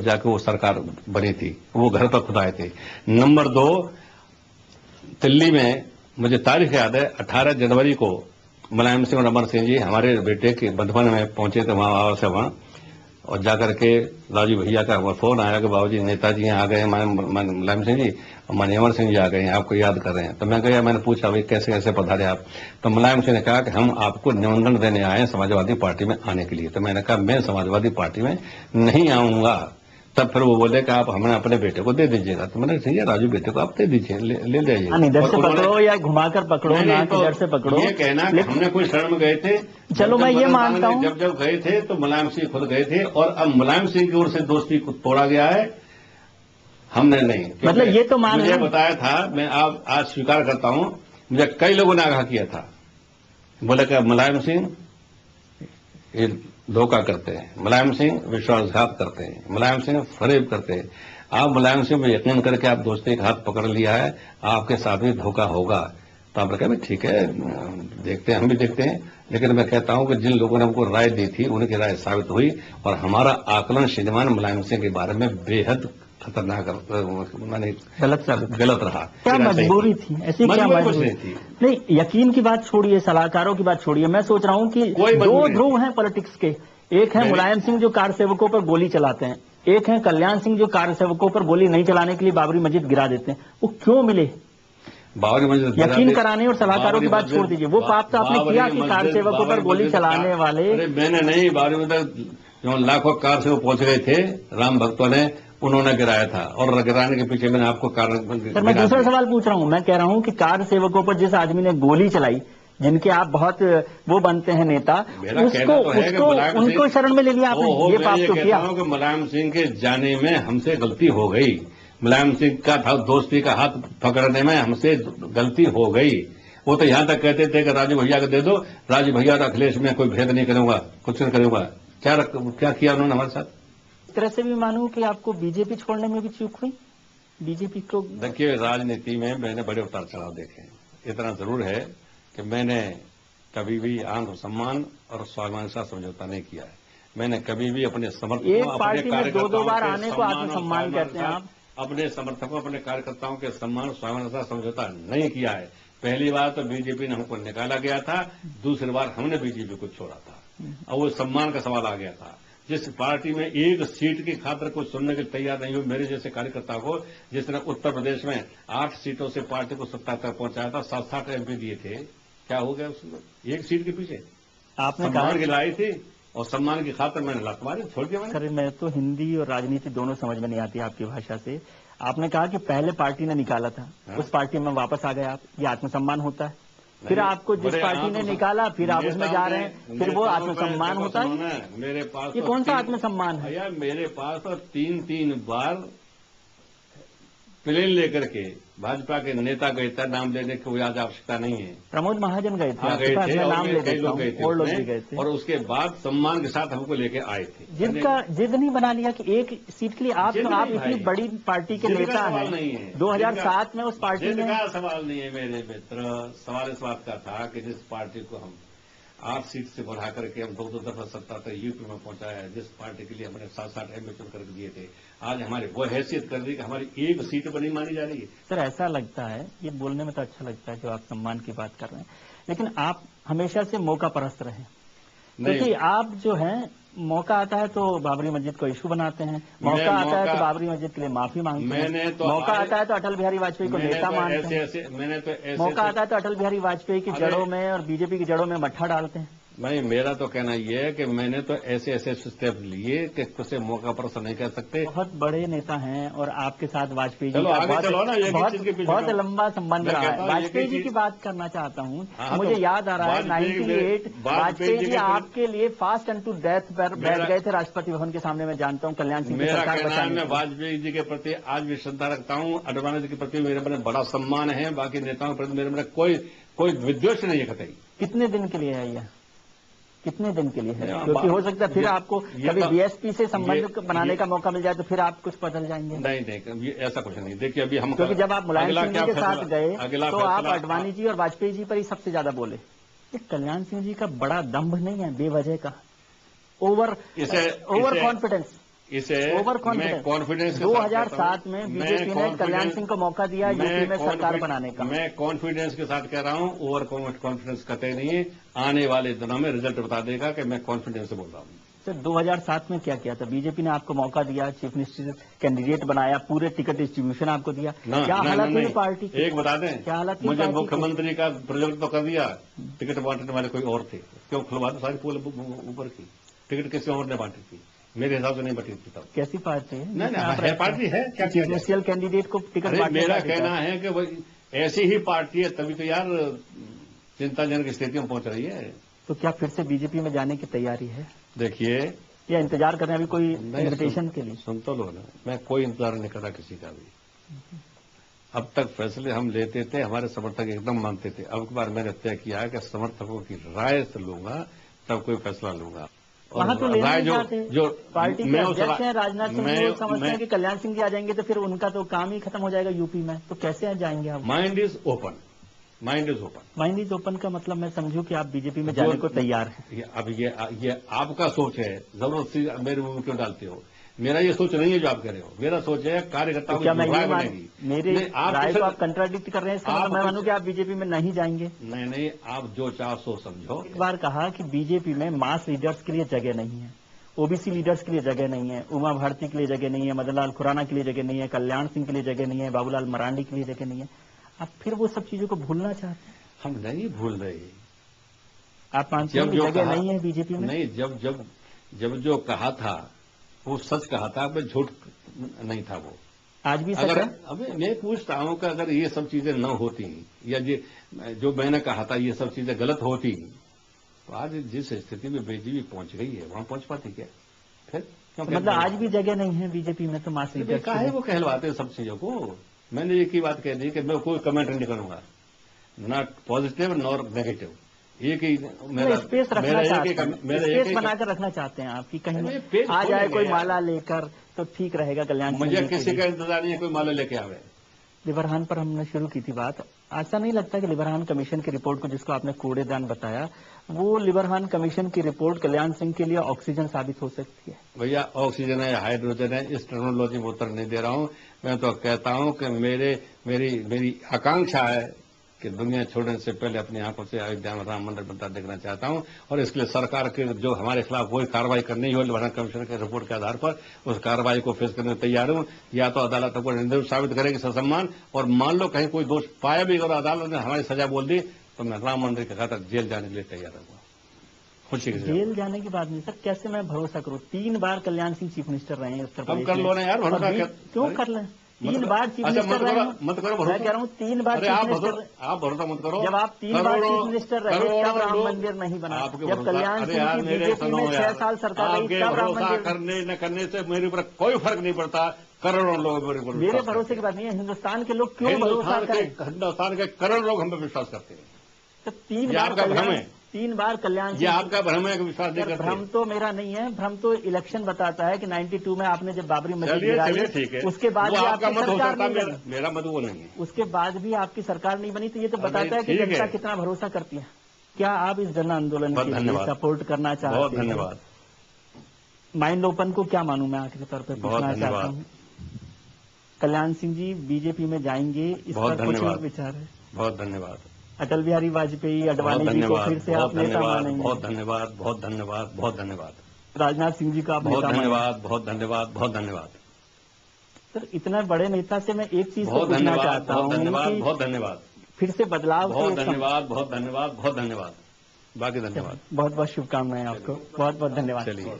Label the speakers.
Speaker 1: जाके वो सरकार बनी थी, वो घर पर खुद आए थे। नंबर 2, दिल्ली में मुझे तारीख याद है 18 जनवरी को मुलायम सिंह और अमर सिंह जी हमारे बेटे के बंधवन में पहुंचे थे, वहां से वहां, और जाकर के राजू भैया का फोन आया कि बाबूजी नेताजी यहाँ आ गए, मुलायम सिंह जी और माननीय अमर सिंह जी आ गए हैं, आपको याद कर रहे हैं। तो मैं गया, मैंने पूछा भाई कैसे कैसे पधारे आप। तो मुलायम सिंह ने कहा कि हम आपको निमंत्रण देने आए हैं समाजवादी पार्टी में आने के लिए। तो मैंने कहा मैं समाजवादी पार्टी में नहीं आऊंगा। तब फिर वो बोले कि आप हमें अपने बेटे को दे दीजिएगा। तो मैंने ठीक है राजू, बेटे को आप दे दीजिए, ले जाइए।
Speaker 2: इधर से पकड़ो या घुमाकर पकड़ो, ना इधर से पकड़ो।
Speaker 1: ये कहना कि हमने कोई शरण में गए थे,
Speaker 2: चलो मैं ये मानता हूँ,
Speaker 1: जब गए थे तो मुलायम सिंह खुद गए थे, और अब मुलायम सिंह की ओर से दोस्ती को तोड़ा गया है, हमने नहीं।
Speaker 2: मतलब ये तो
Speaker 1: मुझे बताया था, मैं आज स्वीकार करता हूं, मुझे कई लोगों ने आगाह किया था, बोले कि मुलायम सिंह ये धोखा करते हैं, मुलायम सिंह विश्वासघात करते हैं, मुलायम सिंह फरेब करते हैं। आप मुलायम सिंह में यकीन करके आप दोस्ती का हाथ पकड़ लिया है, आपके साथ भी धोखा होगा। तो आपने कहा ठीक है, देखते हैं, हम भी देखते हैं। लेकिन मैं कहता हूं कि जिन लोगों ने हमको राय दी थी उनकी राय साबित हुई, और हमारा आकलन श्रीमान मुलायम सिंह के बारे में बेहद खतरनाक, मैंने गलत रहा।
Speaker 2: क्या मजबूरी थी ऐसी? क्या मजबूरी थी? नहीं, यकीन की बात छोड़िए, सलाहकारों की बात छोड़िए, मैं सोच रहा हूं कि दो ध्रुव हैं पॉलिटिक्स के। एक है मुलायम सिंह जो कार सेवकों पर गोली चलाते हैं, एक है कल्याण सिंह जो कार सेवकों पर गोली नहीं चलाने के लिए बाबरी मस्जिद गिरा देते हैं। वो क्यों मिले?
Speaker 1: बाबरी मस्जिद
Speaker 2: यकीन कराने और सलाहकारों की बात छोड़ दीजिए, वो पाप तो आपने किया कि कार सेवकों पर गोली चलाने वाले।
Speaker 1: मैंने नहीं, बाबरी मस्जिद जो लाखों कार सेवक पहुंच गए थे राम भक्तों ने, उन्होंने गिराया था, और गिराने के पीछे मैंने आपको कारण।
Speaker 2: सर मैं दूसरा सवाल पूछ रहा हूं, मैं कह रहा हूं कि कार सेवकों पर जिस आदमी ने गोली चलाई, जिनके आप बहुत वो बनते हैं नेता, उनको शरण में ले लिया आपने, ये पाप तो किया।
Speaker 1: कि मुलायम सिंह के जाने में हमसे गलती हो गई, मुलायम सिंह का दोस्ती का हाथ पकड़ने में हमसे गलती हो गई। वो तो यहां तक कहते थे कि राजू भैया को दे दो, राजू भैया और अखिलेश में कोई भेद नहीं करूंगा, कुछ नहीं करूंगा। क्या किया उन्होंने हमारे साथ?
Speaker 2: इस तरह से भी मानूं कि आपको बीजेपी छोड़ने में भी चूक हुई। बीजेपी को
Speaker 1: देखिए, राजनीति में मैंने बड़े उतार चढ़ाव देखे, इतना जरूर है कि मैंने कभी भी आत्मसम्मान और स्वाभिमान का समझौता नहीं किया है। मैंने कभी भी अपने समर्थकों,
Speaker 2: अपने कार्यकर्ताओं दो बार आने को आत्मसम्मान कहते हैं आप,
Speaker 1: अपने समर्थकों, अपने कार्यकर्ताओं के सम्मान और स्वाभिमान का समझौता नहीं किया है। पहली बार तो बीजेपी ने हमको निकाला गया था, दूसरी बार हमने बीजेपी को छोड़ा था, और वो सम्मान का सवाल आ गया था। जिस पार्टी में एक सीट की खातिर कुछ सुनने के तैयार नहीं हुए मेरे जैसे कार्यकर्ता को, जिसने उत्तर प्रदेश में 8 सीटों से पार्टी को सत्ता तक पहुंचाया था, 7-7 एमपी दिए थे, क्या हो गया उसमें? एक सीट के पीछे
Speaker 2: आपने
Speaker 1: सम्मान की लड़ाई थी, और सम्मान की खातिर मैंने लात मारी, छोड़ दिया।
Speaker 2: सर मैं तो हिंदी और राजनीति दोनों समझ में नहीं आती आपकी भाषा से। आपने कहा कि पहले पार्टी ने निकाला था, उस पार्टी में वापस आ गए आप, ये आत्मसम्मान होता है? फिर आपको जिस पार्टी ने निकाला फिर आप उसमें जा रहे हैं, फिर वो आत्मसम्मान होता है?
Speaker 1: मेरे पास
Speaker 2: ये कौन सा आत्मसम्मान है?
Speaker 1: भैया मेरे पास तो 3 बार प्लेन लेकर के भाजपा के नेता गए थे, नाम लेने की कोई आज आवश्यकता नहीं है।
Speaker 2: प्रमोद महाजन गए थे,
Speaker 1: गए थे,
Speaker 2: नाम ले देता हूं, और लोग भी गए थे,
Speaker 1: और उसके बाद सम्मान के साथ हमको लेके आए थे।
Speaker 2: जिद नहीं बना लिया कि एक सीट के लिए आप इतनी बड़ी पार्टी के नेता हैं। 2007 में उस पार्टी में
Speaker 1: सवाल नहीं है मेरे मित्र, सवाल इस बात का था कि जिस पार्टी को हम 8 सीट से बढ़ा करके हम 2 दफा सत्ता तक यूपी में पहुंचाया है, जिस पार्टी के लिए हमने 7-7 एमपी चुन करके दिए थे, आज हमारी वो हैसियत कर दी कि हमारी एक सीट बनी मानी जा रही है।
Speaker 2: सर ऐसा लगता है, ये बोलने में तो अच्छा लगता है जो आप सम्मान की बात कर रहे हैं, लेकिन आप हमेशा से मौका परस्त रहे, क्योंकि आप जो है मौका आता है तो बाबरी मस्जिद को इशू बनाते हैं, मौका आता है तो बाबरी मस्जिद के लिए माफी मांगते हैं, मौका आता है तो अटल बिहारी वाजपेयी को नेता मानते हैं, मौका आता है तो अटल बिहारी वाजपेयी की जड़ों में और बीजेपी की जड़ों में मट्ठा डालते हैं।
Speaker 1: नहीं, मेरा तो कहना यह है कि मैंने तो ऐसे स्टेप लिए कि उसे मौका पर नहीं कह सकते।
Speaker 2: बहुत बड़े नेता हैं और आपके साथ वाजपेयी जी
Speaker 1: का
Speaker 2: बहुत लंबा संबंध रहा है। वाजपेयी जी की बात करना चाहता हूँ, मुझे याद आ रहा है 98 वाजपेयी जी आपके लिए फास्ट एंड टू डेथ पर बैठ गए थे राष्ट्रपति भवन के सामने, मैं जानता हूँ कल्याण सिंह की सरकार बचाने।
Speaker 1: मैं वाजपेयी जी के प्रति आज भी श्रद्धा रखता हूँ, अडवाणी जी के प्रति मेरे मन बड़ा सम्मान है, बाकी नेताओं के प्रति मेरे मन कोई विद्वेष नहीं है कतई।
Speaker 2: कितने दिन के लिए है यह? कितने दिन के लिए है? क्योंकि हो सकता है फिर आपको कभी बीएसपी से संबंध बनाने का मौका मिल जाए तो फिर आप कुछ बदल जाएंगे।
Speaker 1: नहीं, ये ऐसा कुछ नहीं। देखिए अभी हम,
Speaker 2: क्योंकि जब आप मुलायम सिंह जी के साथ गए तो आप अडवाणी जी और वाजपेयी जी पर ही सबसे ज्यादा बोले। ये कल्याण सिंह जी का बड़ा दम्भ नहीं है बेवजह का, ओवर कॉन्फिडेंस?
Speaker 1: इसे
Speaker 2: ओवर
Speaker 1: मैं कॉन्फिडेंस के साथ
Speaker 2: 2007 में बीजेपी ने कल्याण सिंह को मौका दिया यूपी में सरकार बनाने का।
Speaker 1: मैं कॉन्फिडेंस के साथ कह रहा हूं, ओवर कॉन्फिडेंस कतई नहीं है। आने वाले दिनों में रिजल्ट बता देगा कि मैं कॉन्फिडेंस से बोल रहा हूं।
Speaker 2: सर 2007 में क्या किया था? बीजेपी ने आपको मौका दिया, चीफ मिनिस्टर कैंडिडेट बनाया, पूरे टिकट डिस्ट्रीब्यूशन आपको दिया, क्या हालत हुई पार्टी की?
Speaker 1: एक बता दें,
Speaker 2: क्या हालत
Speaker 1: मुझे मुख्यमंत्री का प्रोजेक्ट तो कर दिया, टिकट बांटने वाले कोई और थे, क्यों खुलवा दो सारी पोल ऊपर की, टिकट किसी और ने बांटी थी, मेरे हिसाब से नहीं बटी थी तब।
Speaker 2: कैसी पार्टी है?
Speaker 1: नहीं पार्टी है क्या?
Speaker 2: चीफ मिनिस्टर कैंडिडेट को टिकट बांटने?
Speaker 1: मेरा कहना है कि ऐसी ही पार्टी है, तभी तो यार चिंताजनक स्थिति में पहुंच रही है।
Speaker 2: तो क्या फिर से बीजेपी में जाने की तैयारी है?
Speaker 1: देखिए,
Speaker 2: या इंतजार कर रहे हैं अभी कोई इन्विटेशन के लिए?
Speaker 1: सुन तो लो ना, मैं कोई इंतजार नहीं कर रहा किसी का भी। अब तक फैसले हम लेते थे, हमारे समर्थक एकदम मानते थे। अब की बार मैंने तय किया है कि समर्थकों की राय से लूंगा, तब कोई फैसला लूंगा।
Speaker 2: वहां तो राय जो पार्टी के अध्यक्ष हैं राजनाथ सिंह, वो समझते हैं कि कल्याण सिंह जी आ जाएंगे तो फिर उनका तो काम ही खत्म हो जाएगा यूपी में, तो कैसे जाएंगे आप?
Speaker 1: Mind is open. Mind is open.
Speaker 2: Mind is open का मतलब मैं समझूं कि आप बीजेपी में जाने को तैयार हैं।
Speaker 1: अब ये आपका सोच है, जबरदस्ती मेरे मुंह क्यों डालते हो? मेरा ये सोच नहीं है जो आप कह रहे हो, मेरा सोच है कार्यकर्ताओं की राय बनेगी।
Speaker 2: मेरे राय को आप कंट्राडिक्ट कर रहे हैं, इसका मतलब मैं मानूं कि आप बीजेपी में नहीं जाएंगे?
Speaker 1: नहीं, आप जो चाहो सो समझो।
Speaker 2: एक बार कहा कि बीजेपी में मास लीडर्स के लिए जगह नहीं है, ओबीसी लीडर्स के लिए जगह नहीं है, उमा भारती के लिए जगह नहीं है, मदन लाल खुराना के लिए जगह नहीं है, कल्याण सिंह के लिए जगह नहीं है, बाबूलाल मरांडी के लिए जगह नहीं है। आप फिर वो सब चीजों को भूलना चाहते हैं?
Speaker 1: हम नहीं भूल रहे।
Speaker 2: आप मानते हैं कि जगह नहीं है बीजेपी में?
Speaker 1: नहीं, जब जो कहा था वो सच कहा था, अब झूठ नहीं था वो।
Speaker 2: आज भी सच है?
Speaker 1: अब मैं पूछता हूं कि अगर ये सब चीजें न होती या जो मैंने कहा था ये सब चीजें गलत होती, तो आज जिस स्थिति में बीजेपी पहुंच गई है वहां पहुंच पाती क्या? फिर
Speaker 2: तो मतलब आज भी जगह नहीं है बीजेपी में तो मास लीडर
Speaker 1: का है? वो कहलवाते हैं सब चीजों को। मैंने एक ही बात कह दी कि मैं कोई कमेंट नहीं करूंगा, नॉट पॉजिटिव नॉर नेगेटिव। एक ही मेरा
Speaker 2: स्पेस बनाकर रखना चाहते हैं आप कि कहीं आ जाए कोई माला लेकर तो ठीक रहेगा कल्याण।
Speaker 1: मुझे किसी का इंतजार नहीं है कोई माला लेके आवे।
Speaker 2: लिबरहान पर हमने शुरू की थी बात। ऐसा नहीं लगता कि लिबरहान कमीशन की रिपोर्ट को, जिसको आपने कूड़ेदान बताया, वो लिबरहान कमीशन की रिपोर्ट कल्याण सिंह के लिए ऑक्सीजन साबित हो सकती है? भैया,
Speaker 1: ऑक्सीजन है, हाइड्रोजन है, इस टर्मिनोलॉजी में उत्तर नहीं दे रहा हूं। मैं तो कहता हूं कि मेरी आकांक्षा है कि दुनिया छोड़ने से पहले अपनी आंखों से अयोध्या में राम मंदिर बनता देखना चाहता हूं, और इसके लिए सरकार के जो हमारे खिलाफ कोई कार्रवाई करनी हो लिबरहान कमीशन के रिपोर्ट के आधार पर, उस कार्रवाई को फेस करने तैयार हूं। या तो अदालत को निर्दोष साबित करेगी ससम्मान, और मान लो कहीं कोई दोष पाया भी और अदालत ने हमारी सजा बोल दी, तो मैं राम मंदिर के खातिर जेल जाने के लिए तैयार हूँ। खुशी
Speaker 2: जेल जाने की बात नहीं सर, कैसे मैं भरोसा करूँ? 3 बार कल्याण सिंह चीफ मिनिस्टर रहे हैं उत्तर प्रदेश।
Speaker 1: कर लो ना यार भरोसा।
Speaker 2: क्यों कर लें? 3 बार चीफ मिनिस्टर रहे।
Speaker 1: मत करो भरोसा।
Speaker 2: मैं कह रहा हूँ 3 बार चीफ मिनिस्टर।
Speaker 1: आप भरोसा मत करो।
Speaker 2: जब आप 3 बार चीफ मिनिस्टर रहे तब राम मंदिर नहीं बना। जब कल्याण सिंह की बीजेपी में 6 साल सरकार रही तब राम मंदिर।
Speaker 1: करने न करने से मेरे ऊपर कोई फर्क नहीं पड़ता। करोड़ों लोग
Speaker 2: मेरे भरोसे की बात नहीं है, हिंदुस्तान के लोग क्यों भरोसा करें?
Speaker 1: हिंदुस्तान के करोड़ लोग हम पे विश्वास करते हैं।
Speaker 2: तो 3 बार भ्रम है, 3 बार कल्याण।
Speaker 1: ये आपका भ्रम है कि विश्वास नहीं करते?
Speaker 2: भ्रम तो मेरा नहीं है, भ्रम तो इलेक्शन बताता है कि 92 में आपने जब बाबरी मस्जिद
Speaker 1: गिराई, ठीक है,
Speaker 2: उसके बाद भी आपकी सरकार नहीं बनी।
Speaker 1: मेरा मत वो नहीं है।
Speaker 2: उसके बाद भी आपकी सरकार नहीं बनी, तो ये तो बताता है कि जनता कितना भरोसा करती है। क्या आप इस जन आंदोलन के लिए सपोर्ट करना चाहते हैं?
Speaker 1: बहुत धन्यवाद।
Speaker 2: माइंड ओपन को क्या मानूं मैं आखिरी तौर पर पूछना चाहता हूँ। कल्याण सिंह जी बीजेपी में जाएंगे, इस पर कुछ विचार है?
Speaker 1: बहुत धन्यवाद।
Speaker 2: अटल बिहारी वाजपेयी, अडवाणी जी को फिर से आप नेता मानेंगे?
Speaker 1: बहुत धन्यवाद, बहुत धन्यवाद, बहुत धन्यवाद।
Speaker 2: राजनाथ सिंह जी का आप
Speaker 1: बहुत धन्यवाद, बहुत धन्यवाद, बहुत धन्यवाद।
Speaker 2: सर, इतने बड़े नेता से मैं एक चीज पूछना चाहता हूँ।
Speaker 1: धन्यवाद, बहुत धन्यवाद।
Speaker 2: फिर से बदलाव।
Speaker 1: बहुत धन्यवाद, बहुत धन्यवाद, बहुत धन्यवाद। बाकी धन्यवाद।
Speaker 2: बहुत बहुत शुभकामनाएं आपको। बहुत बहुत धन्यवाद।
Speaker 1: चलिए।